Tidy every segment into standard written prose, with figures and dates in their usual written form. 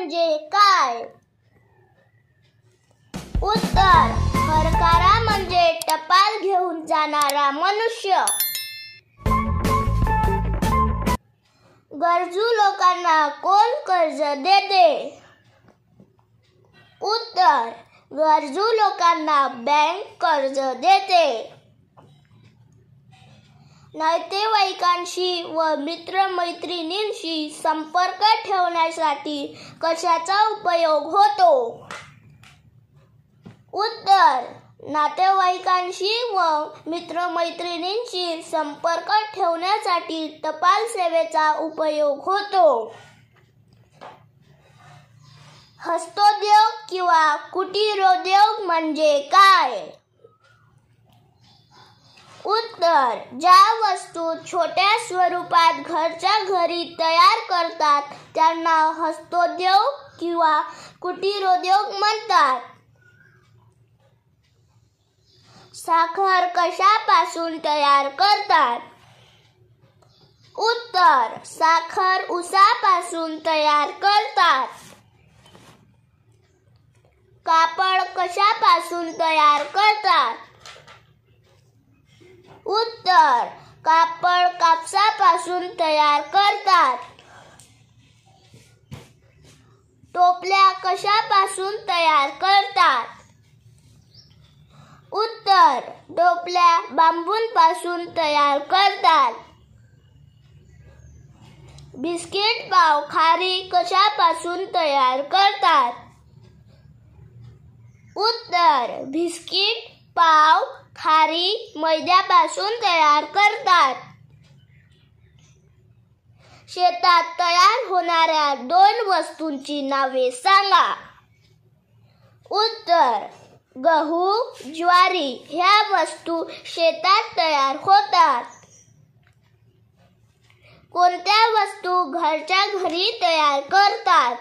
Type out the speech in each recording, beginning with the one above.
म्हणजे काय? उत्तर, हरकारा म्हणजे टपाल घेऊन जाणारा मनुष्य. गरजू लोकांना कोण कर्ज देते? उत्तर, गरजू लोकांना बँक कर्ज देते. नातेवाईकांशी व मित्रमैत्रिणींशी संपर्क ठेवण्यासाठी कशाचा उपयोग होतो? उत्तर, नातेवाईकांशी व मित्रमैत्रिणींशी संपर्क ठेवण्यासाठी टपाल सेवेचा उपयोग होतो. हस्तोद्योग किंवा कुटीरोद्योग म्हणजे काय? उत्तर, ज्या वस्तू छोट्या स्वरूपात घरच्या घरी तयार करतात त्यांना हस्तोद्योग किंवा कुटीरोद्योग म्हणतात. साखर कशापासून तयार करतात? उत्तर, साखर ऊसापासून तयार करतात. कापड कशापासून तयार करतात? उत्तर, कापड कापसापासून तयार करतात. टोपल्या कशापासून तयार करतात? उत्तर, टोपल्या बांबूपासून तयार करतात. बिस्किट पाव खारी कशापासून तयार करतात? उत्तर, बिस्किट पाव खारी मैद्यापासून तयार करतात. शेतात तयार होणाऱ्या 2 वस्तूंची नावे सांगा. उत्तर, गहू ज्वारी ह्या वस्तू शेतात तयार होतात. कोणत्या वस्तू घरच्या घरी तयार करतात?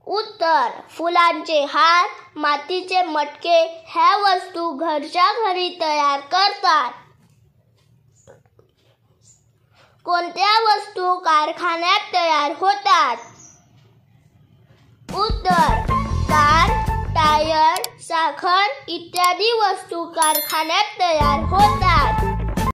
उत्तर, फुलांचे हार मातीचे मटके ह्या वस्तू घरच्या घरी तयार करतात. कोणत्या वस्तू कारखान्यात तयार होतात? उत्तर, कार टायर साखर इत्यादी वस्तू कारखान्यात तयार होतात.